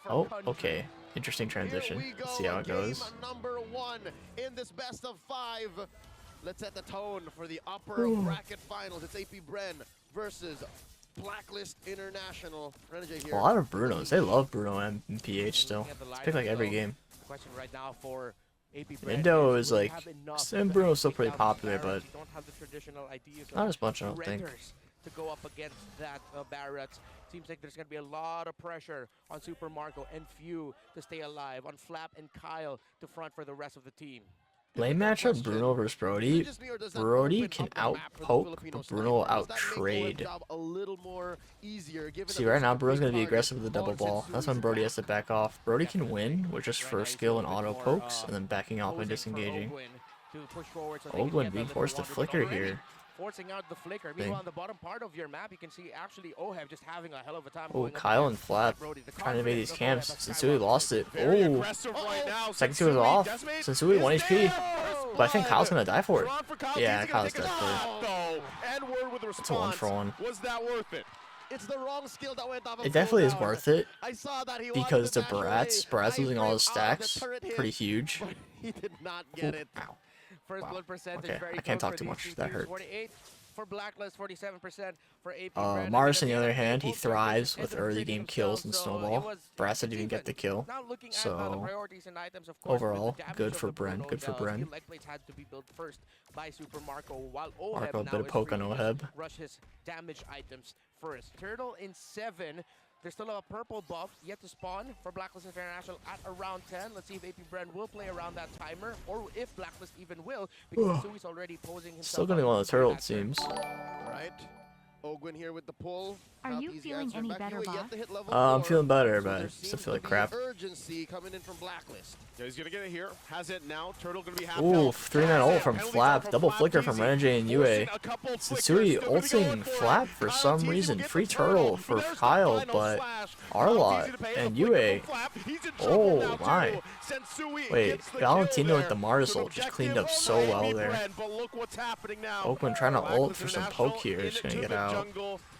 Oh, okay. Interesting transition. Let's see how it goes. Number 1 in this best of 5. Let's set the tone for the upper bracket finals. It's AP Bren versus Blacklist International. A lot of Brunos. They love Bruno and PH still. It's picked like every game. Question right now for Indo is like, and Bruno's still pretty popular, but not as much, I don't think. To go up against that Barrett. Seems like there's going to be a lot of pressure on Super Marco and Few to stay alive, on Flap and Kyle to front for the rest of the team. Lane matchup, Bruno versus Brody. Brody can out-poke, but Bruno will out-trade. See, right now, Bruno's going to be aggressive with the double ball. That's when Brody has to back off. Brody can win with just first skill and auto-pokes, and then backing off and disengaging. Ogwin being forced to flicker here. Forcing out the flicker. Meanwhile, on the bottom part of your map, you can see actually Oheb just having a hell of a time. Oh, Kyle and Flap trying to invade these camps. Sensui lost it. Oh, second two was off. Sensui 1 HP. But I think Kyle's going to die for it. Yeah, Kyle's dead for it. It's a 1-for-1. Was that worth it? It's the wrong skill that went off. It definitely is worth it because the Brat's losing all his stacks. Pretty huge. He did not get it. First blood percentage, okay, I can't talk too much. That hurt. 48 for Blacklist, 47% for AP. Mars, on the other hand, he thrives with early game kills and snowball. Brass didn't even get the kill. So overall, good for Bren. Good for Bren. Marco a bit of poke on Oheb. Rush his damage items first. Turtle in 7. There's still a purple buff yet to spawn for Blacklist International at around 10. Let's see if AP Bren will play around that timer, or if Blacklist even will, because Sui's already posing himself. Still gonna be one of the turtle, it seems. Right. Ogwin here with the pull. Are you feeling any better, boss? I'm feeling better, but I still feel like crap. Urgency coming in from Blacklist. Yeah, he's gonna get it here. Has it now. Turtle gonna be half. Ooh, 3-9 ult from Flap. Double flicker from Renjay and Yue. Sensui ulting Flap for some reason. Free turtle for Kyle, but Arlot and Yue. Oh my. Wait, Valentino with the Mars ult just cleaned up so well there. Oakland trying to ult for some poke here. Just gonna get out.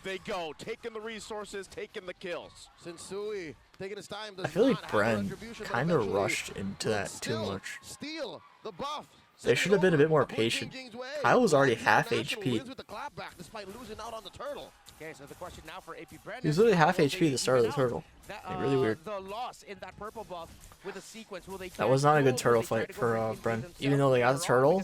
They go, taking the resources, taking the kills. Sensui taking his time. I feel like Bren kind of rushed into that too much. They should have been a bit more patient. Kyle was already half HP. He was literally half HP at the start of the turtle. Like, really weird. That was not a good turtle fight for Bren. Even though they got the turtle,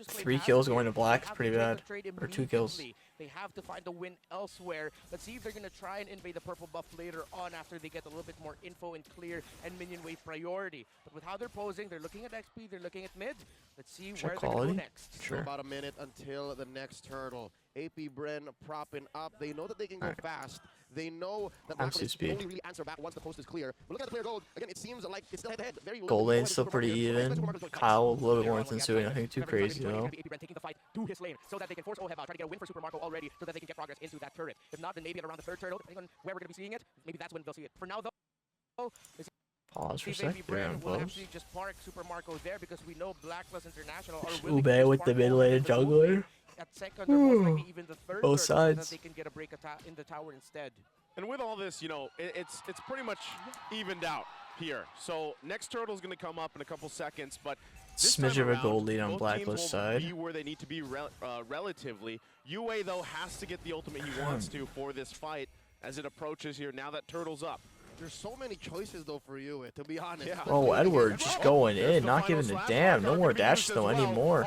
3 kills going to black, pretty bad. Or 2 kills. They have to find a win elsewhere. Let's see if they're going to try and invade the purple buff later on after they get a little bit more info and clear and minion wave priority. But with how they're posing, they're looking at XP, they're looking at mid. Let's see where they're going to go next. Sure. About a minute until the next turtle. AP Bren propping up. They know that they can go fast. They know that Blacklist can only really answer back once the post is clear. But look at the clear gold. Again, it seems like it's still head-to-head. Gold lane's still pretty even. Kyle a little bit more than Sui, nothing too crazy though. Taking the fight to his lane so that they can force Oheb out, try to get a win for Super Marco already so that they can get progress into that turret. If not, then maybe at around the 3rd turtle, depending on where we're going to be seeing it, maybe that's when they'll see it. For now, though, pause for a sec. We'll actually just park Super Marco there because we know Blacklist International are Ube with the mid lane jungler. At second, or most likely even the 3rd both sides. So that they can get a break in the tower instead. And with all this, you know, it's pretty much evened out here. So next turtle's going to come up in a couple seconds, but smidge of a gold lead on Blacklist side. Be where they need to be relatively. Yue though has to get the ultimate he wants to for this fight as it approaches here. Now that turtle's up. There's so many choices though for you, to be honest. Yeah. Oh, Edward just going in, not giving a damn. No more dashes though anymore.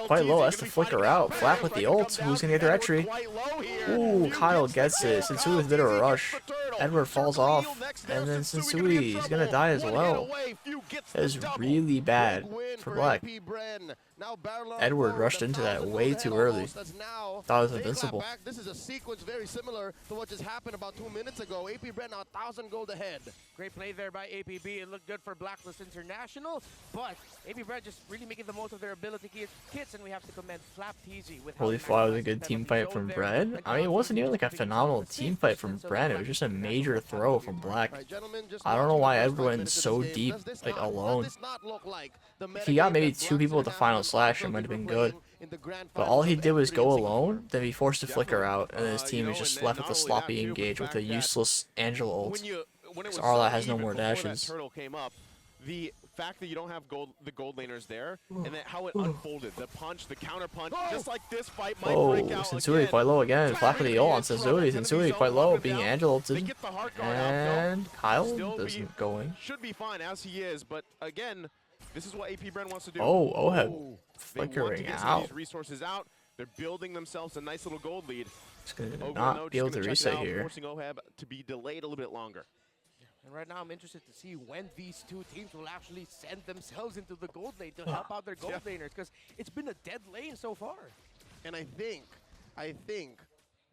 Quite low, has to flicker out. Flap with the ult. Who's gonna get their entry? Ooh, Kyle gets it. Sensui with a bit of a rush. Edward falls off, and then Sensui is gonna die as well. That is really bad for Black. Edward rushed into that way too early. Thought it was invincible. This is a sequence very similar to what just happened about 2 minutes ago. AP Bren now 1,000 gold ahead. Great play there by APB. It looked good for Blacklist International, but AP Bren just really making the most of their ability kits, and we have to commend Flap TZ with Holy fuck, it was a good team fight from Bren. I mean, it wasn't even like a phenomenal team fight from Bren. It was just a major throw from Black. I don't know why Edward went so deep, like alone. If he got maybe 2 people with the final slash, it might have been good. But all he did was go alone, then be forced to flicker out, and then his team is just left with a sloppy engage with a useless Angela ult. when it was Arla so has no even more before that dashes. turtle came up, the fact that you don't have the gold laners there, and then how it unfolded, the punch, the counter punch, just like this fight might break out Sensui again. quite low again. Flap with the ult on Sensui. Kennedy Sensui zone quite low, locked being down. Angelo. They get the heart guard out, though. And Kyle Still doesn't going. should be fine as he is, but again, this is what AP Bren wants to do. Oh, Oheb They want to flickering get some of out. these resources out. They're building themselves a nice little gold lead. It's gonna Ogre, not though, be able to just gonna check it reset out, here. forcing Oheb to be delayed a little bit longer. And right now, I'm interested to see when these two teams will actually send themselves into the gold lane to help out their gold laners, because it's been a dead lane so far. And I think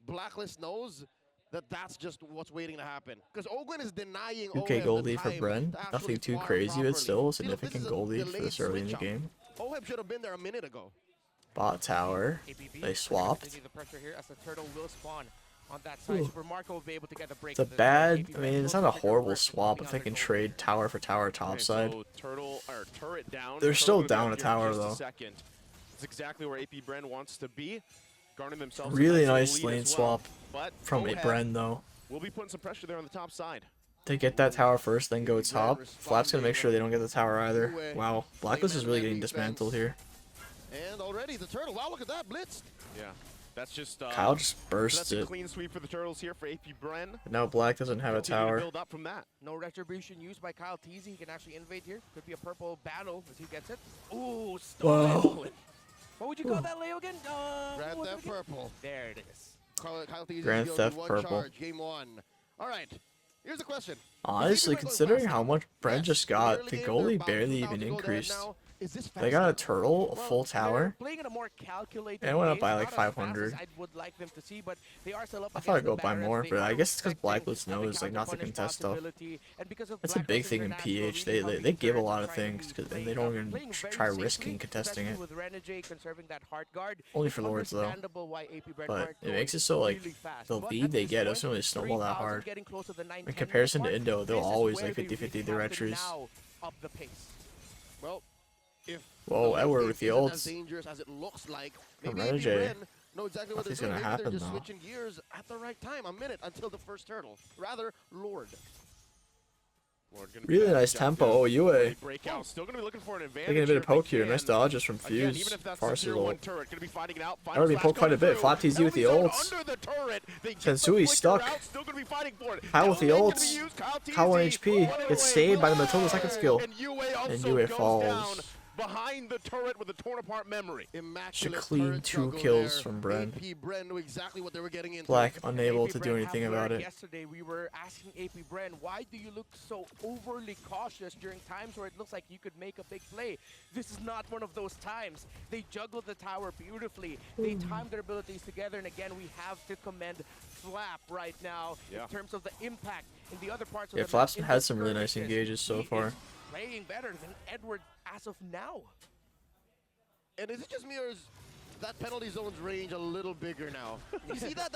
Blacklist knows that that's just what's waiting to happen. Because Ogwen is denying 2k Oheb gold the lead for time Bren. to actually Nothing too farm crazy, properly. but still a Feel this significant is a gold lead for delayed this early in the switch up. game. Oheb should have been there a minute ago. Bot tower. ABB They swapped. continue the pressure here as the turtle will spawn on that side. Super Marco will be able to get the break. It's a bad, I mean, it's not a horrible swap if they can trade tower for tower top Okay, side. so turtle or turret down. They're Turtle still goes down here a in tower, just though. Second. It's exactly where AP Bren wants to be. Garnering themselves a Really little nice lead lane as swap But from a Oheb Bren though. will be putting some pressure there on the top side. They get that tower first, then go top. Flap's gonna make sure they don't get the tower either. Wow, Blacklist is really getting dismantled here. And already the turtle, wow, look at that, blitzed. Yeah, that's just Kyle just so bursts that's a it. clean sweep for the turtles here for AP Bren. But now Black doesn't have a Continue to tower. build up from that. No retribution used by Kyle Teasy. He can actually invade here. Could be a purple battle as he gets it. Ooh, Wow. stolen. What would you call that, Leo, again? Grand what was Theft it again? Purple. There it is. Kyle Thesis Grand goes Theft with one Purple. charge, game one. All right, here's the question. Honestly, Is AP Bren going considering fast how now? much Bren Yes, just got, early the game, goalie they're about barely 2,000 even gold ahead increased. now. Is this They fast got a enough? turtle, a full They're tower. playing in a more calculated And it went up pace, by, not like, as fast as 500. I would like them to see, but they are still up I thought against it'd go the by Barons. more, They but I are guess it's because expecting Blacklist the knows like not to counter contest stuff. responsibility, and because of That's a big Blacklist thing in International PH. really They coming give a third lot and of trying things, to and they play, don't even playing very try safely, risking contesting especially it. with Renegade conserving that heart guard. Only It's for Lords though. understandable why AP Bren But aren't it going makes it so like really fast. the But lead at they this get point, doesn't really snowball that 3,000 hard. getting close to the 9-10 In comparison to mark. Indo, they'll This is always where like they 50-50 really their have to retries. now up the pace. Well, if Whoa, the Edward lane with the isn't ults. as dangerous as it looks like, From maybe AP Renegade. Bren know exactly what they're Nothing's doing. gonna Maybe happen they're just now. switching gears at the right time. A minute until the first turtle. Rather, Lord. Lord gonna be Really that nice objective. tempo. Oh, UA. Breakout. Still gonna be looking for an advantage. Taking a bit here of if they poke here. can. Nice dodges from Again, Fuse. even if that's Farsi the tier 1 ult. turret, gonna be fighting it out. I already poked quite a bit. Flap TZ with the ults. Under the turret. They get Sensui the flicker stuck. out, still gonna be fighting for it. Kyle with the Elevate gonna ults. be used. Kyle 1 TZ HP. running Gets away. saved by the Matilda second skill. And UA also And UA goes falls. down behind the turret with a torn apart memory. Immaculate clean turret 2 struggle kills there. from Bren. AP Bren knew exactly what they were getting into. Black unable AP to Bren do anything have about learned it. Yesterday, we were asking AP Bren, why do you look so overly cautious during times where it looks like you could make a big play? This is not one of those times. They juggled the tower beautifully. They timed their abilities together, and again, we have to commend Flap right now Yeah. in terms of the impact in the other parts of Yeah, the Flap's map. had some really nice skirmishes. engages so He far. is playing better than Edward as of now. And is it just me or is that penalty zone's range a little bigger now? You see that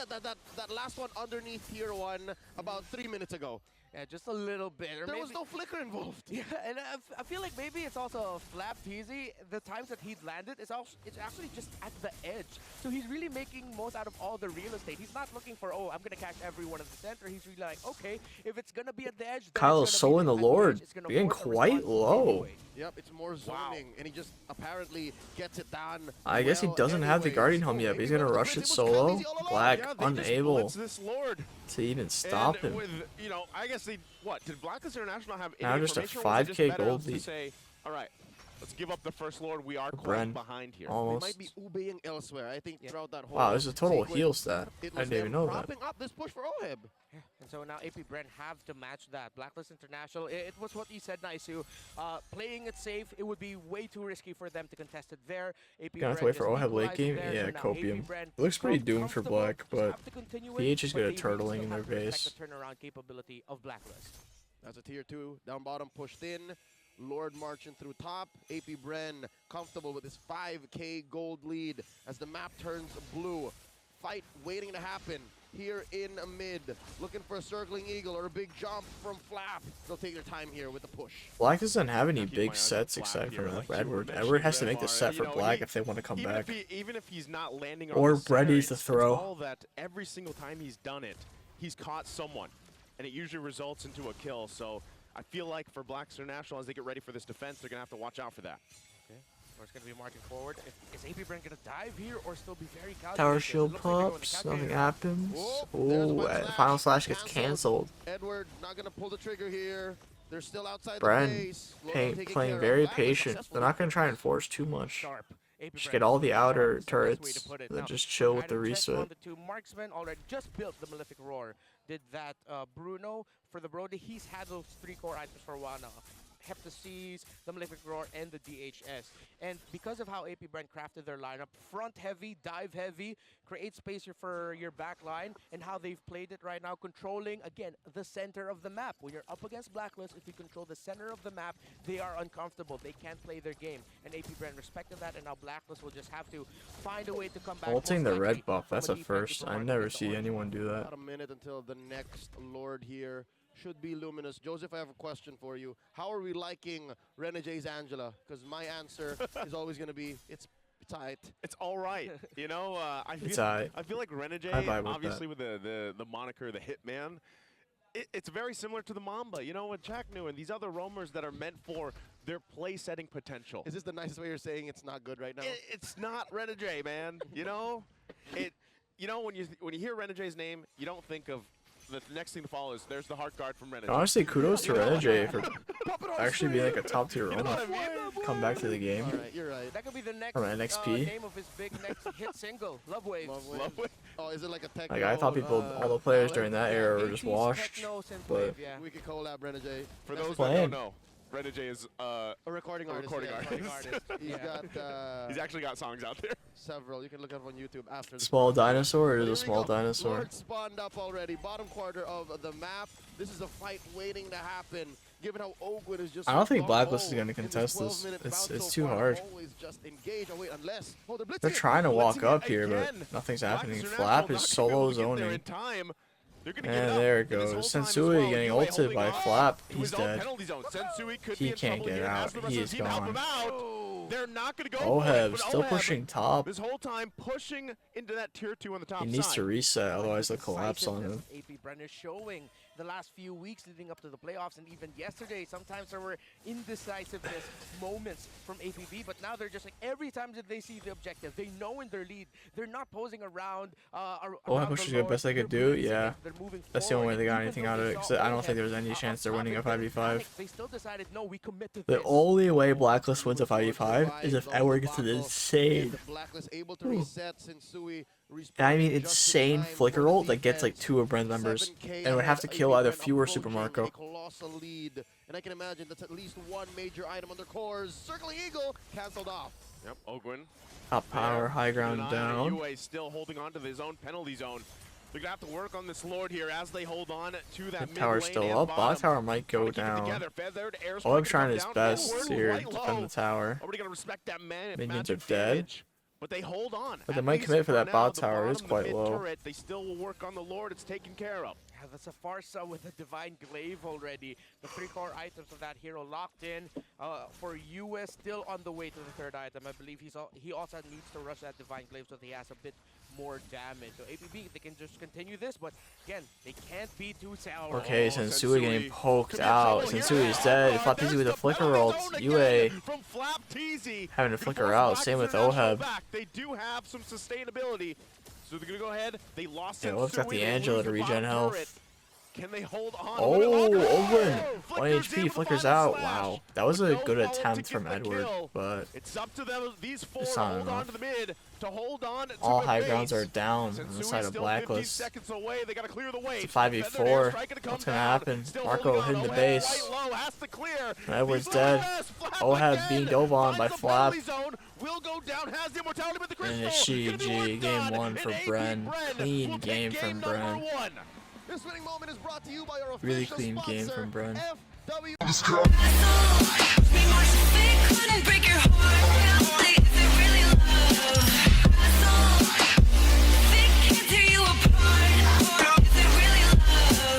last one underneath tier 1 about 3 minutes ago? Yeah, just a little bit. Or There maybe, was no flicker involved. Yeah, and I feel like maybe it's also a Flap Teasy. The times that he'd landed, it's actually just at the edge. So he's really making most out of all the real estate. He's not looking for, oh, I'm going to catch everyone at the center. He's really like, okay, if it's going to be at the edge, then Kyle it's is gonna so be in the at Lord. edge. It's gonna Getting force a quite response low. anyway. Yep, it's more zoning, and he just apparently gets it done. I guess he well doesn't have the anyways. Guardian Helm yet, but he's gonna Maybe rush it it was solo. Kennedy's all along. Black Yeah, they just unable blitz this Lord. to even stop and him. with, you know, I guess they, what, did Blacklist International have Now any just a information, or was it just 5K better gold to lead. say, all right, let's give up the first Lord. We are quite Bren, behind here. They almost. might be ubeing elsewhere. I think throughout that whole Wow, this is a total sequence, heal stat. it I was didn't even them know that. propping up this push for Oheb. And so now AP Bren have to match that. Blacklist International, it was what you said, Naisu. Playing it safe, it would be way too risky for them to contest it there. AP Gonna have to Bren wait for just Oheb late equalized game? there, Yeah, so now Copium. AP Bren It looks pretty felt doomed for comfortable, Black, just but have to continue it, PH is but good they at really turtling still in their have to respect base. the turnaround capability of Blacklist. That's a tier 2, down bottom pushed in. Lord marching through top. AP Bren comfortable with his 5K gold lead as the map turns blue. Fight waiting to happen here in mid. Looking for a circling eagle or a big jump from Flap. They'll take their time here with the push. Black doesn't have any Keep my big eyes sets on except Flap for here, like you were Edward. mentioning, Edward has to make the Redmar. set for You know, Black if they want to come even back. Even if he's not landing Or on the Brett center, needs to it's throw. all that every single time he's done it, he's caught someone. and it usually results into a kill. So I feel like for Blacklist International, as they get ready for this defense, they're going to have to watch out for that. Okay. It's going to be marching forward. Is AP Bren going to dive here or still be very calculated? Tower shield pops, nothing happens. Oh, final slash gets cancelled. Edward not going to pull the trigger here. They're still outside Bren the base. playing very patient. They're not going to try and force too much. Just get all the outer turrets, then just chill with the reset. The two marksmen already just built the Malefic Roar. Did that Bruno for the Brody. He's had those 3 core items for a while now. Heptaseas, the Malefic Roar, and the DHS. And because of how AP Bren crafted their lineup, front heavy, dive heavy, create space for your back line, and how they've played it right now, controlling, again, the center of the map. When you're up against Blacklist, if you control the center of the map, they are uncomfortable. They can't play their game. And AP Bren respected that, and now Blacklist will just have to find a way to come back. Ulting the red buff, that's a first. I never see anyone do that. About a minute until the next Lord here should be Luminous. Joseph, I have a question for you. How are we liking Renege's Angela? Because my answer is always going to be, it's tight. It's all right. You know, I feel like Renege, obviously with the moniker, the Hitman, it's very similar to the Mamba. You know, with Chaknu and these other roamers that are meant for their play setting potential. Is this the nicest way you're saying it's not good right now? It's not Renege, man. You know, You know, when you hear Renege's name, you don't think of the next thing to follow is there's the heart guard from Renege. Honestly, kudos to Renege for actually being like a top tier roamer. Come back to the game. All right, you're right. That could be the next From NXP. name of his big next hit single, Love Waves. Love Waves. Oh, is it like a techno? Like I thought people, all the players during that era were just washed. But we could collab Renege. For those that don't know, Renege is a recording artist. He's got he's actually got songs out there. Several. You can look up on YouTube after. Small dinosaur. It is a small dinosaur. Lord spawned up already. Bottom quarter of the map. This is a fight waiting to happen. Given how Ogwin is just. I don't think Blacklist is going to contest this. It's too hard. They're trying to walk up here, but nothing's happening. Flap is solo zoning. And there it goes. Sensui getting ulted by Flap. He's dead. He can't get out. He is gone. They're not going to go. Oheb still pushing top. This whole time pushing into that tier 2 on the top He needs side. to reset, otherwise they'll collapse on him. AP Bren is showing the last few weeks leading up to the playoffs, and even yesterday, sometimes there were indecisiveness moments from APB, but now they're just like, every time that they see the objective, they know in their lead, they're not posing around. Oheb pushes the best they could do, yeah. That's the only way they got anything out of it, because I don't think there's any chance they're winning a 5v5. They still decided, no, we commit to The only way Blacklist wins a 5v5 is if Edward gets an insane, I mean insane flicker ult that gets like 2 of Bren's members, and would have to kill either Few or Super Marco. And I can imagine that's at least one major item on their cores. Circling Eagle cancelled off. Yep, Ogwin. Top power, high ground down. UA still holding on to his own penalty zone. They're gonna have to work on this Lord here as they hold on to that mid Tower's lane still and up. bottom. Bot tower might go down. Oheb's trying his best here to defend the tower. Already gonna respect that man. Minions are dead. But they hold on. But they might commit for that bot tower. It is quite low. Turret, they still will work on the Lord. It's taken care of. Yeah, that's a Farsa with a Divine Glaive already. The 3 core items of that hero locked in. For US, still on the way to the 3rd item. I believe he also needs to rush that Divine Glaive so he has a bit more damage. So APB, they can just continue this, but again, they can't be too sour. Okay, Sensui getting poked out. Sensui is dead. Flap Teasy with a flicker ult. UA having to flicker out. Same with Oheb. They do have some sustainability. So they're gonna go ahead. They lost. Yeah, Oheb's got the Angela to regen health. Can they hold on? Oh, Ogwin! 1 HP, flickers out. Wow, that was a good attempt from Edward, but it's up to them. These 4 it's not hold on enough. to the mid to hold on to All the high base. grounds are down on the side of Still 50 Blacklist. seconds away. They gotta clear the wave. It's a 5v4. What's gonna happen? Marco hitting the base. And Edward's dead. Oheb being dove on by Flap. And it's GG. Game 1 for Bren. Clean game from Bren. This winning moment is brought to you by our Really official clean game sponsor, from Bren. FW.